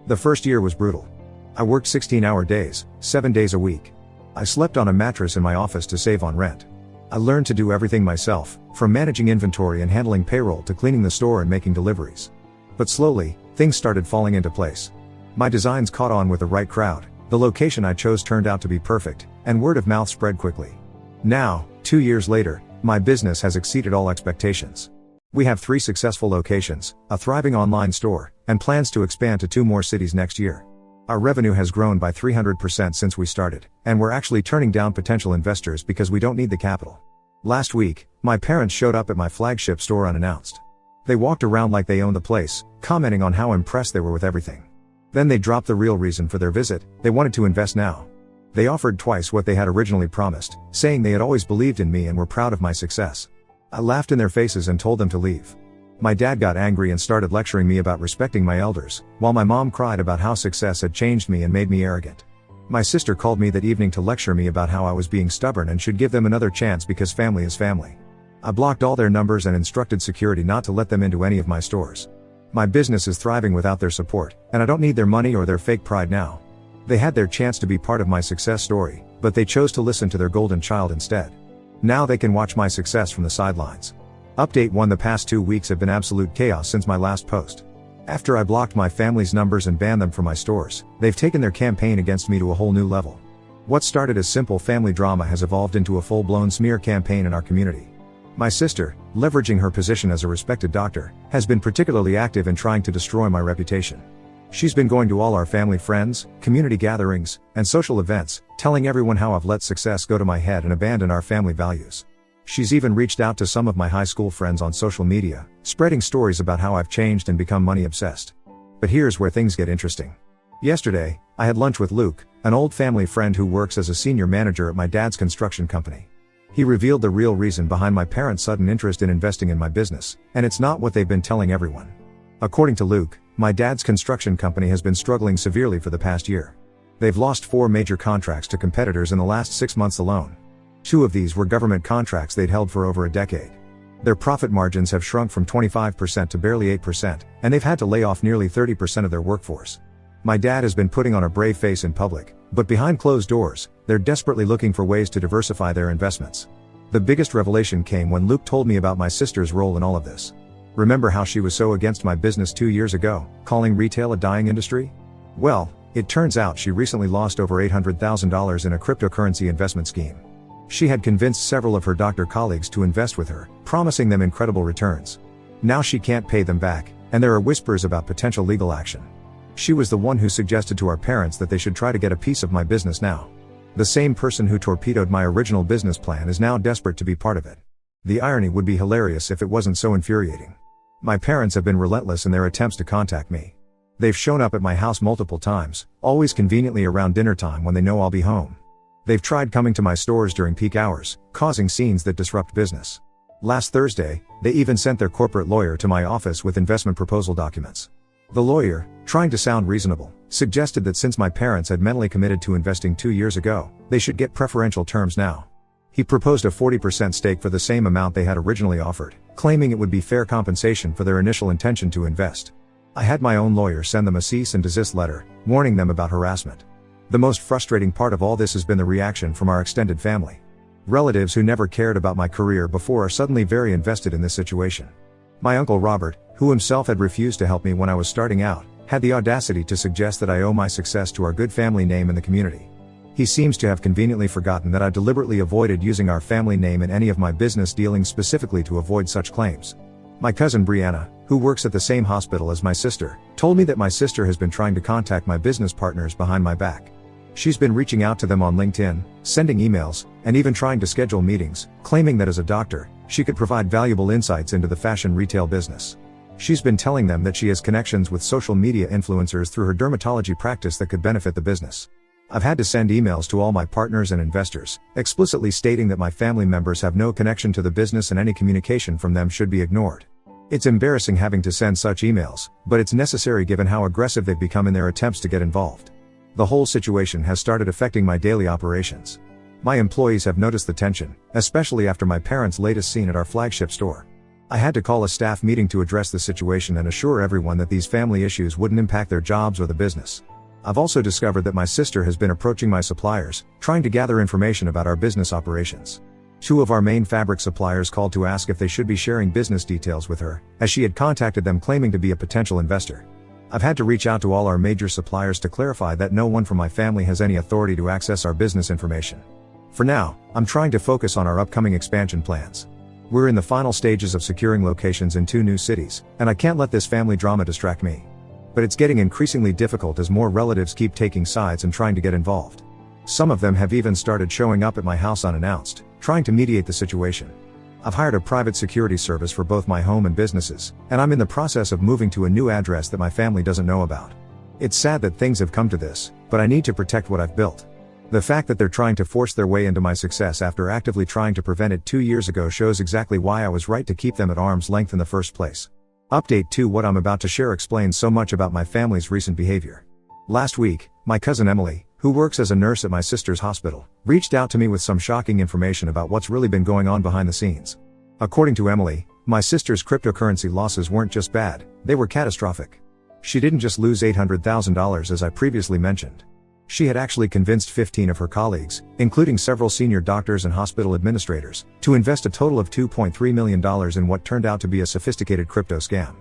The first year was brutal. I worked 16-hour days, 7 days a week. I slept on a mattress in my office to save on rent. I learned to do everything myself, from managing inventory and handling payroll to cleaning the store and making deliveries. But slowly, things started falling into place. My designs caught on with the right crowd, the location I chose turned out to be perfect, and word of mouth spread quickly. Now, 2 years later, my business has exceeded all expectations. We have 3 successful locations, a thriving online store, and plans to expand to 2 more cities next year. Our revenue has grown by 300% since we started, and we're actually turning down potential investors because we don't need the capital. Last week, my parents showed up at my flagship store unannounced. They walked around like they owned the place, commenting on how impressed they were with everything. Then they dropped the real reason for their visit: they wanted to invest now. They offered twice what they had originally promised, saying they had always believed in me and were proud of my success. I laughed in their faces and told them to leave. My dad got angry and started lecturing me about respecting my elders, while my mom cried about how success had changed me and made me arrogant. My sister called me that evening to lecture me about how I was being stubborn and should give them another chance because family is family. I blocked all their numbers and instructed security not to let them into any of my stores. My business is thriving without their support, and I don't need their money or their fake pride now. They had their chance to be part of my success story, but they chose to listen to their golden child instead. Now they can watch my success from the sidelines. Update 1: the past 2 weeks have been absolute chaos since my last post. After I blocked my family's numbers and banned them from my stores, they've taken their campaign against me to a whole new level. What started as simple family drama has evolved into a full-blown smear campaign in our community. My sister, leveraging her position as a respected doctor, has been particularly active in trying to destroy my reputation. She's been going to all our family friends, community gatherings, and social events, telling everyone how I've let success go to my head and abandon our family values. She's even reached out to some of my high school friends on social media, spreading stories about how I've changed and become money obsessed. But here's where things get interesting. Yesterday, I had lunch with Luke, an old family friend who works as a senior manager at my dad's construction company. He revealed the real reason behind my parents' sudden interest in investing in my business, and it's not what they've been telling everyone. According to Luke, my dad's construction company has been struggling severely for the past year. They've lost 4 major contracts to competitors in the last 6 months alone. 2 of these were government contracts they'd held for over a decade. Their profit margins have shrunk from 25% to barely 8%, and they've had to lay off nearly 30% of their workforce. My dad has been putting on a brave face in public, but behind closed doors, they're desperately looking for ways to diversify their investments. The biggest revelation came when Luke told me about my sister's role in all of this. Remember how she was so against my business 2 years ago, calling retail a dying industry? Well, it turns out she recently lost over $800,000 in a cryptocurrency investment scheme. She had convinced several of her doctor colleagues to invest with her, promising them incredible returns. Now she can't pay them back, and there are whispers about potential legal action. She was the one who suggested to our parents that they should try to get a piece of my business now. The same person who torpedoed my original business plan is now desperate to be part of it. The irony would be hilarious if it wasn't so infuriating. My parents have been relentless in their attempts to contact me. They've shown up at my house multiple times, always conveniently around dinner time when they know I'll be home. They've tried coming to my stores during peak hours, causing scenes that disrupt business. Last Thursday, they even sent their corporate lawyer to my office with investment proposal documents. The lawyer, trying to sound reasonable, suggested that since my parents had mentally committed to investing 2 years ago, they should get preferential terms now. He proposed a 40% stake for the same amount they had originally offered, claiming it would be fair compensation for their initial intention to invest. I had my own lawyer send them a cease and desist letter, warning them about harassment. The most frustrating part of all this has been the reaction from our extended family. Relatives who never cared about my career before are suddenly very invested in this situation. My uncle Robert, who himself had refused to help me when I was starting out, had the audacity to suggest that I owe my success to our good family name in the community. He seems to have conveniently forgotten that I deliberately avoided using our family name in any of my business dealings specifically to avoid such claims. My cousin Brianna, who works at the same hospital as my sister, told me that my sister has been trying to contact my business partners behind my back. She's been reaching out to them on LinkedIn, sending emails, and even trying to schedule meetings, claiming that as a doctor, she could provide valuable insights into the fashion retail business. She's been telling them that she has connections with social media influencers through her dermatology practice that could benefit the business. I've had to send emails to all my partners and investors, explicitly stating that my family members have no connection to the business and any communication from them should be ignored. It's embarrassing having to send such emails, but it's necessary given how aggressive they've become in their attempts to get involved. The whole situation has started affecting my daily operations. My employees have noticed the tension, especially after my parents' latest scene at our flagship store. I had to call a staff meeting to address the situation and assure everyone that these family issues wouldn't impact their jobs or the business. I've also discovered that my sister has been approaching my suppliers, trying to gather information about our business operations. 2 of our main fabric suppliers called to ask if they should be sharing business details with her, as she had contacted them claiming to be a potential investor. I've had to reach out to all our major suppliers to clarify that no one from my family has any authority to access our business information. For now, I'm trying to focus on our upcoming expansion plans. We're in the final stages of securing locations in 2 new cities, and I can't let this family drama distract me. But it's getting increasingly difficult as more relatives keep taking sides and trying to get involved. Some of them have even started showing up at my house unannounced, trying to mediate the situation. I've hired a private security service for both my home and businesses, and I'm in the process of moving to a new address that my family doesn't know about. It's sad that things have come to this, but I need to protect what I've built. The fact that they're trying to force their way into my success after actively trying to prevent it 2 years ago shows exactly why I was right to keep them at arm's length in the first place. Update 2: What I'm about to share explains so much about my family's recent behavior. Last week, my cousin Emily, who works as a nurse at my sister's hospital, reached out to me with some shocking information about what's really been going on behind the scenes. According to Emily, my sister's cryptocurrency losses weren't just bad, they were catastrophic. She didn't just lose $800,000 as I previously mentioned. She had actually convinced 15 of her colleagues, including several senior doctors and hospital administrators, to invest a total of $2.3 million in what turned out to be a sophisticated crypto scam.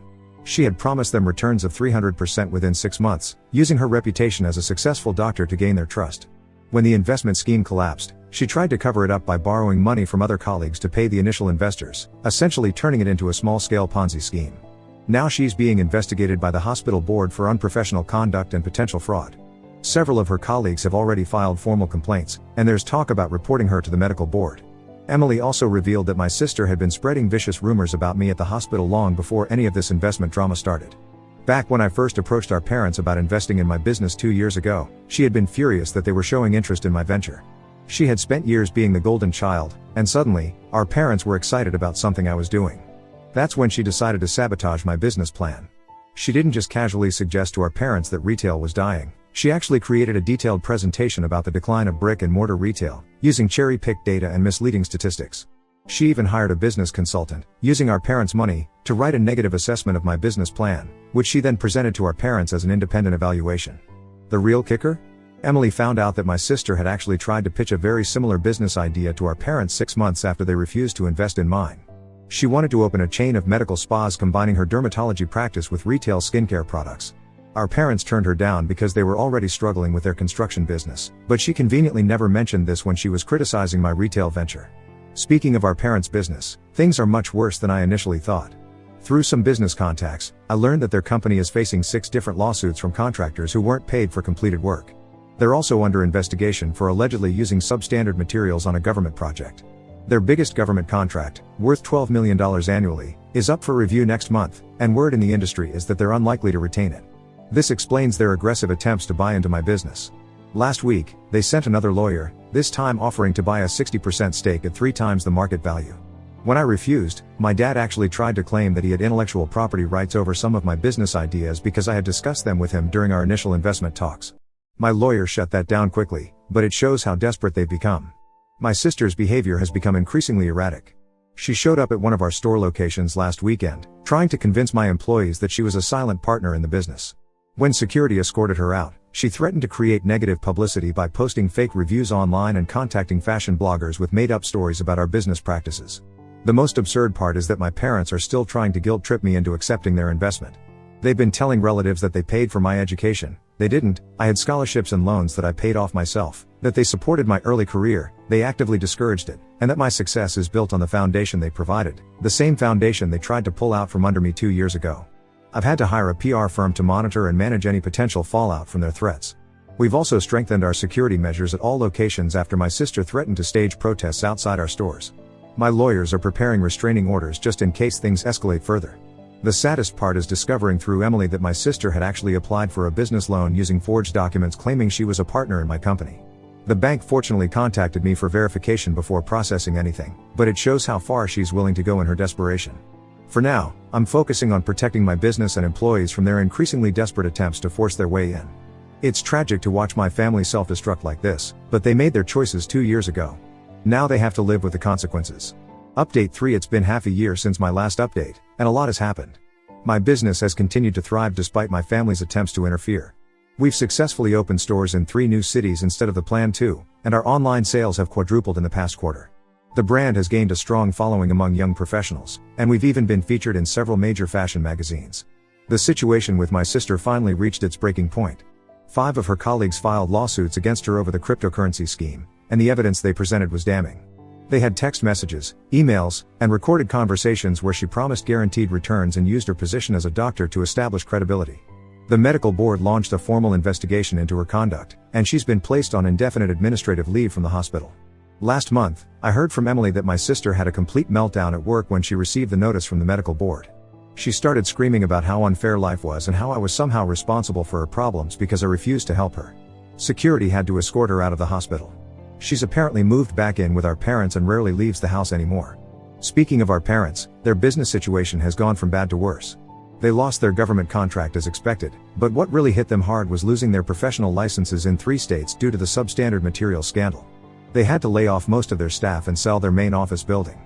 She had promised them returns of 300% within 6 months, using her reputation as a successful doctor to gain their trust. When the investment scheme collapsed, she tried to cover it up by borrowing money from other colleagues to pay the initial investors, essentially turning it into a small-scale Ponzi scheme. Now she's being investigated by the hospital board for unprofessional conduct and potential fraud. Several of her colleagues have already filed formal complaints, and there's talk about reporting her to the medical board. Emily also revealed that my sister had been spreading vicious rumors about me at the hospital long before any of this investment drama started. Back when I first approached our parents about investing in my business 2 years ago, she had been furious that they were showing interest in my venture. She had spent years being the golden child, and suddenly, our parents were excited about something I was doing. That's when she decided to sabotage my business plan. She didn't just casually suggest to our parents that retail was dying. She actually created a detailed presentation about the decline of brick-and-mortar retail, using cherry-picked data and misleading statistics. She even hired a business consultant, using our parents' money, to write a negative assessment of my business plan, which she then presented to our parents as an independent evaluation. The real kicker? Emily found out that my sister had actually tried to pitch a very similar business idea to our parents 6 months after they refused to invest in mine. She wanted to open a chain of medical spas combining her dermatology practice with retail skincare products. Our parents turned her down because they were already struggling with their construction business, but she conveniently never mentioned this when she was criticizing my retail venture. Speaking of our parents' business, things are much worse than I initially thought. Through some business contacts, I learned that their company is facing 6 different lawsuits from contractors who weren't paid for completed work. They're also under investigation for allegedly using substandard materials on a government project. Their biggest government contract, worth $12 million annually, is up for review next month, and word in the industry is that they're unlikely to retain it. This explains their aggressive attempts to buy into my business. Last week, they sent another lawyer, this time offering to buy a 60% stake at 3 times the market value. When I refused, my dad actually tried to claim that he had intellectual property rights over some of my business ideas because I had discussed them with him during our initial investment talks. My lawyer shut that down quickly, but it shows how desperate they've become. My sister's behavior has become increasingly erratic. She showed up at one of our store locations last weekend, trying to convince my employees that she was a silent partner in the business. When security escorted her out, she threatened to create negative publicity by posting fake reviews online and contacting fashion bloggers with made-up stories about our business practices. The most absurd part is that my parents are still trying to guilt-trip me into accepting their investment. They've been telling relatives that they paid for my education. They didn't. I had scholarships and loans that I paid off myself, that they supported my early career, they actively discouraged it, and that my success is built on the foundation they provided, the same foundation they tried to pull out from under me 2 years ago. I've had to hire a PR firm to monitor and manage any potential fallout from their threats. We've also strengthened our security measures at all locations after my sister threatened to stage protests outside our stores. My lawyers are preparing restraining orders just in case things escalate further. The saddest part is discovering through Emily that my sister had actually applied for a business loan using forged documents claiming she was a partner in my company. The bank fortunately contacted me for verification before processing anything, but it shows how far she's willing to go in her desperation. For now, I'm focusing on protecting my business and employees from their increasingly desperate attempts to force their way in. It's tragic to watch my family self-destruct like this, but they made their choices 2 years ago. Now they have to live with the consequences. Update 3. It's been half a year since my last update, and a lot has happened. My business has continued to thrive despite my family's attempts to interfere. We've successfully opened stores in 3 new cities instead of the planned 2, and our online sales have quadrupled in the past quarter. The brand has gained a strong following among young professionals, and we've even been featured in several major fashion magazines. The situation with my sister finally reached its breaking point. 5 of her colleagues filed lawsuits against her over the cryptocurrency scheme, and the evidence they presented was damning. They had text messages, emails, and recorded conversations where she promised guaranteed returns and used her position as a doctor to establish credibility. The medical board launched a formal investigation into her conduct, and she's been placed on indefinite administrative leave from the hospital. Last month, I heard from Emily that my sister had a complete meltdown at work when she received the notice from the medical board. She started screaming about how unfair life was and how I was somehow responsible for her problems because I refused to help her. Security had to escort her out of the hospital. She's apparently moved back in with our parents and rarely leaves the house anymore. Speaking of our parents, their business situation has gone from bad to worse. They lost their government contract as expected, but what really hit them hard was losing their professional licenses in 3 states due to the substandard materials scandal. They had to lay off most of their staff and sell their main office building.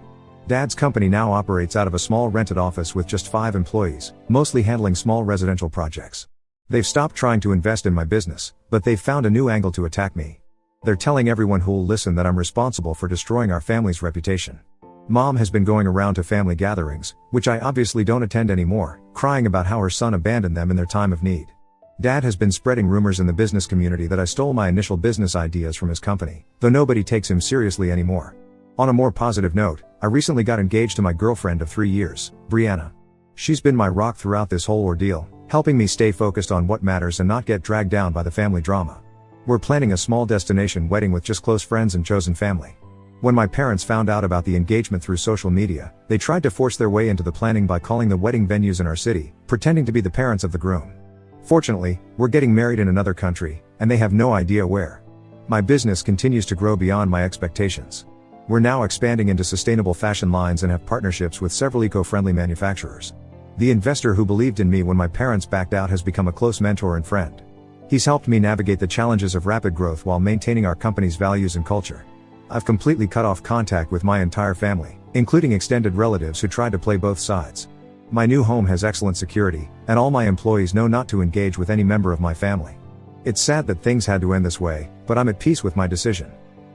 Dad's company now operates out of a small rented office with just 5 employees, mostly handling small residential projects. They've stopped trying to invest in my business, but they've found a new angle to attack me. They're telling everyone who'll listen that I'm responsible for destroying our family's reputation. Mom has been going around to family gatherings, which I obviously don't attend anymore, crying about how her son abandoned them in their time of need. Dad has been spreading rumors in the business community that I stole my initial business ideas from his company, though nobody takes him seriously anymore. On a more positive note, I recently got engaged to my girlfriend of 3 years, Brianna. She's been my rock throughout this whole ordeal, helping me stay focused on what matters and not get dragged down by the family drama. We're planning a small destination wedding with just close friends and chosen family. When my parents found out about the engagement through social media, they tried to force their way into the planning by calling the wedding venues in our city, pretending to be the parents of the groom. Fortunately, we're getting married in another country, and they have no idea where. My business continues to grow beyond my expectations. We're now expanding into sustainable fashion lines and have partnerships with several eco-friendly manufacturers. The investor who believed in me when my parents backed out has become a close mentor and friend. He's helped me navigate the challenges of rapid growth while maintaining our company's values and culture. I've completely cut off contact with my entire family, including extended relatives who tried to play both sides. My new home has excellent security, and all my employees know not to engage with any member of my family. It's sad that things had to end this way, but I'm at peace with my decision.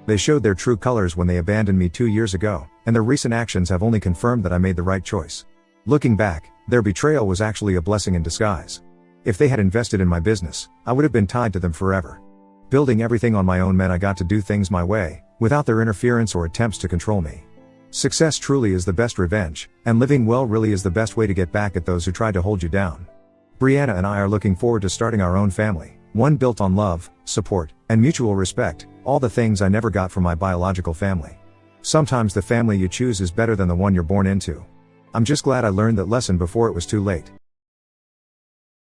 They showed their true colors when they abandoned me 2 years ago, and their recent actions have only confirmed that I made the right choice. Looking back, their betrayal was actually a blessing in disguise. If they had invested in my business, I would have been tied to them forever. Building everything on my own meant I got to do things my way, without their interference or attempts to control me. Success truly is the best revenge, and living well really is the best way to get back at those who tried to hold you down. Brianna and I are looking forward to starting our own family, one built on love, support, and mutual respect, all the things I never got from my biological family. Sometimes the family you choose is better than the one you're born into. I'm just glad I learned that lesson before it was too late.